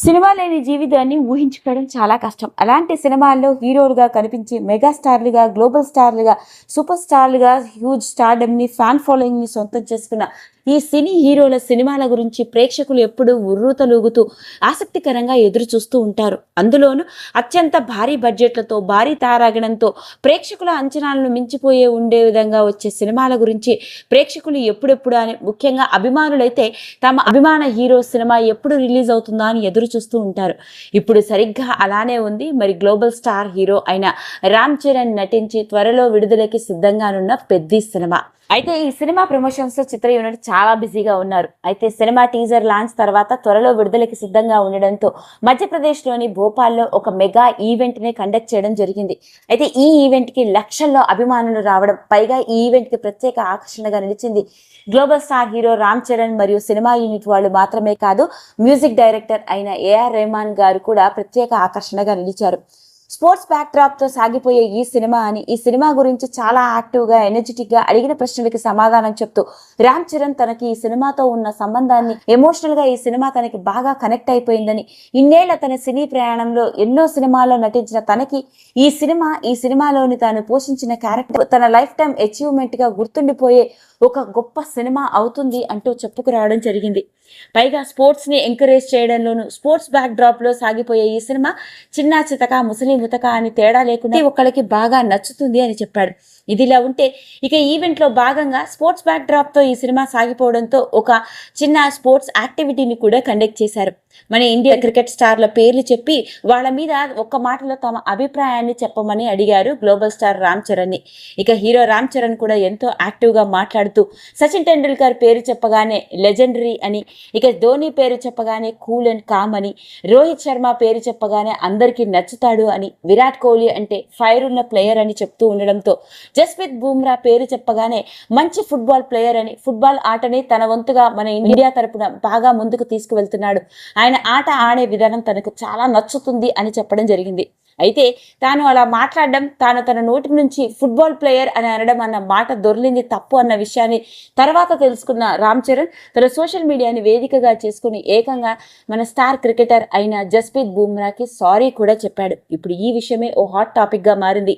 Cinema లేని జీవితాన్ని ఊహించుకోవడం చాలా కష్టం. అలాంటి సినిమాల్లో హీరోలుగా కనిపించి మెగా స్టార్లుగా, గ్లోబల్ స్టార్లుగా, సూపర్ స్టార్లుగా హ్యూజ్ స్టార్డమ్ని, ఫ్యాన్ ఫాలోయింగ్ని సొంతం చేసుకున్న ఈ సినీ హీరోల సినిమాల గురించి ప్రేక్షకులు ఎప్పుడూ ఉర్రూతలూగుతూ ఆసక్తికరంగా ఎదురు చూస్తూ ఉంటారు. అందులోనూ అత్యంత భారీ బడ్జెట్లతో, భారీ తారాగణంతో ప్రేక్షకుల అంచనాలను మించిపోయే ఉండే విధంగా వచ్చే సినిమాల గురించి ప్రేక్షకులు ఎప్పుడెప్పుడు అని, ముఖ్యంగా అభిమానులైతే తమ అభిమాన హీరో సినిమా ఎప్పుడు రిలీజ్ అవుతుందా అని ఎదురు చూస్తూ ఉంటారు. ఇప్పుడు సరిగ్గా అలానే ఉంది మరి గ్లోబల్ స్టార్ హీరో అయిన రామ్ చరణ్ నటించి త్వరలో విడుదలకి సిద్ధంగానున్న పెద్ది సినిమా. అయితే ఈ సినిమా ప్రమోషన్స్ లో చిత్ర యూనిట్ చాలా బిజీగా ఉన్నారు. అయితే సినిమా టీజర్ లాంచ్ తర్వాత త్వరలో విడుదలకి సిద్ధంగా ఉండడంతో మధ్యప్రదేశ్లోని భోపాల్లో ఒక మెగా ఈవెంట్ ని కండక్ట్ చేయడం జరిగింది. అయితే ఈ ఈవెంట్ కి లక్షల్లో అభిమానులు రావడం, పైగా ఈ ఈవెంట్ కి ప్రత్యేక ఆకర్షణగా నిలిచింది global star hero Ram Charan మరియు సినిమా యూనిట్ వాళ్ళు మాత్రమే కాదు, మ్యూజిక్ డైరెక్టర్ అయిన ఏఆర్ రెహమాన్ గారు కూడా ప్రత్యేక ఆకర్షణగా నిలిచారు. స్పోర్ట్స్ బ్యాక్ డ్రాప్ తో సాగిపోయే ఈ సినిమా అని, ఈ సినిమా గురించి చాలా యాక్టివ్ గా, ఎనర్జెటిక్ గా అడిగిన ప్రశ్నలకి సమాధానం చెప్తూ రామ్ చరణ్ తనకి ఈ సినిమాతో ఉన్న సంబంధాన్ని, ఎమోషనల్ గా ఈ సినిమా తనకి బాగా కనెక్ట్ అయిపోయిందని, ఇన్నేళ్ల తన సినీ ప్రయాణంలో ఎన్నో సినిమాల్లో నటించిన తనకి ఈ సినిమాలోని తాను పోషించిన క్యారెక్టర్ తన లైఫ్ టైం అచీవ్మెంట్ గా గుర్తుండిపోయే ఒక గొప్ప సినిమా అవుతుంది అంటూ చెప్పుకురావడం జరిగింది. పైగా స్పోర్ట్స్ ని ఎంకరేజ్ చేయడంలోనూ, స్పోర్ట్స్ బ్యాక్ డ్రాప్ లో సాగిపోయే ఈ సినిమా చిన్నా చితక, ముసలి ముతక అని తేడా లేకుండా ఒక్కళ్ళకి బాగా నచ్చుతుంది అని చెప్పాడు. ఇదిలా ఉంటే ఇక ఈవెంట్ లో భాగంగా స్పోర్ట్స్ బ్యాక్ డ్రాప్ తో ఈ సినిమా సాగిపోవడంతో ఒక చిన్న స్పోర్ట్స్ యాక్టివిటీని కూడా కండక్ట్ చేశారు. మన ఇండియా క్రికెట్ స్టార్ల పేర్లు చెప్పి వాళ్ళ మీద ఒక్క మాటలో తమ అభిప్రాయాన్ని చెప్పమని అడిగారు గ్లోబల్ స్టార్ రామ్ చరణ్ ని. ఇక హీరో రామ్ చరణ్ కూడా ఎంతో యాక్టివ్ గా మాట్లాడుతూ సచిన్ టెండూల్కర్ పేరు చెప్పగానే లెజెండరీ అని, ఇక ధోని పేరు చెప్పగానే కూల్ అండ్ కామ్ అని, రోహిత్ శర్మ పేరు చెప్పగానే అందరికీ నచ్చుతాడు అని, విరాట్ కోహ్లీ అంటే ఫైర్ ఉన్న ప్లేయర్ అని చెప్తూ ఉండడంతో జస్ప్రీత్ బుమ్రా పేరు చెప్పగానే మంచి ఫుట్బాల్ ప్లేయర్ అని, ఫుట్బాల్ ఆటని తన వంతుగా మన ఇండియా తరపున బాగా ముందుకు తీసుకువెళ్తున్నాడు, ఆయన ఆట ఆడే విధానం తనకు చాలా నచ్చుతుంది అని చెప్పడం జరిగింది. అయితే తాను అలా మాట్లాడడం, తన నోటి నుంచి ఫుట్బాల్ ప్లేయర్ అని అనడం అన్న మాట దొర్లింది తప్పు అన్న విషయాన్ని తర్వాత తెలుసుకున్న రామ్ చరణ్ తన సోషల్ మీడియాని వేదికగా చేసుకుని ఏకంగా మన స్టార్ క్రికెటర్ అయిన జస్ప్రీత్ బుమ్రాకి సారీ కూడా చెప్పాడు. ఇప్పుడు ఈ విషయమే ఓ హాట్ టాపిక్ గా మారింది.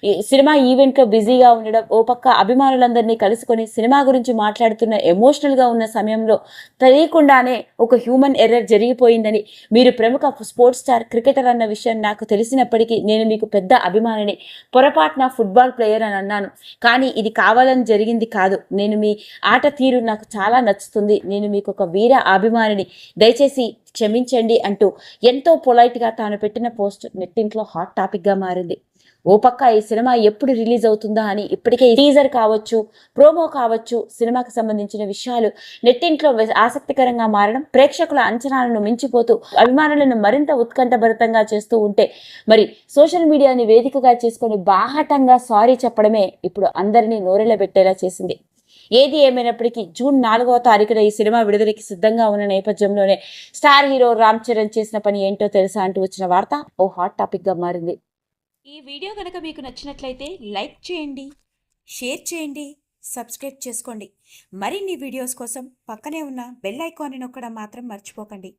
ఈ సినిమా ఈవెంట్లో బిజీగా ఉండడం, ఓ పక్క అభిమానులందరినీ కలుసుకొని సినిమా గురించి మాట్లాడుతున్న ఎమోషనల్గా ఉన్న సమయంలో తెలియకుండానే ఒక హ్యూమన్ ఎర్రర్ జరిగిపోయిందని, మీరు ప్రముఖ స్పోర్ట్స్ స్టార్ క్రికెటర్ అన్న విషయం నాకు తెలిసినప్పటికీ నేను మీకు పెద్ద అభిమానిని, పొరపాటున ఫుట్బాల్ ప్లేయర్ అని అన్నాను, కానీ ఇది కావాలని జరిగింది కాదు, నేను మీ ఆట తీరు నాకు చాలా నచ్చుతుంది, నేను మీకు ఒక వీర అభిమానిని, దయచేసి క్షమించండి అంటూ ఎంతో పొలైట్గా తాను పెట్టిన పోస్ట్ నెట్టింట్లో హాట్ టాపిక్గా మారింది. ఓ పక్క ఈ సినిమా ఎప్పుడు రిలీజ్ అవుతుందా అని ఇప్పటికే టీజర్ కావచ్చు, ప్రోమో కావచ్చు, సినిమాకి సంబంధించిన విషయాలు నెట్టింట్లో ఆసక్తికరంగా మారడం, ప్రేక్షకుల అంచనాలను మించిపోతూ అభిమానులను మరింత ఉత్కంఠభరితంగా చేస్తూ ఉంటే, మరి సోషల్ మీడియాని వేదికగా చేసుకొని బాహాటంగా సారీ చెప్పడమే ఇప్పుడు అందరినీ నోరెళ్ళబెట్టేలా చేసింది. ఏది ఏమైనప్పటికీ జూన్ 4వ తారీఖున ఈ సినిమా విడుదలకి సిద్ధంగా ఉన్న నేపథ్యంలోనే స్టార్ హీరో రామ్ చరణ్ చేసిన పని ఏంటో తెలుసా అంటూ వచ్చిన వార్త ఓ హాట్ టాపిక్గా మారింది. ఈ వీడియో కనుక మీకు నచ్చినట్లయితే లైక్ చేయండి, షేర్ చేయండి, సబ్స్క్రైబ్ చేసుకోండి. మరిన్ని వీడియోస్ కోసం పక్కనే ఉన్న బెల్ ఐకాన్ని నొక్కడం మాత్రం మర్చిపోకండి.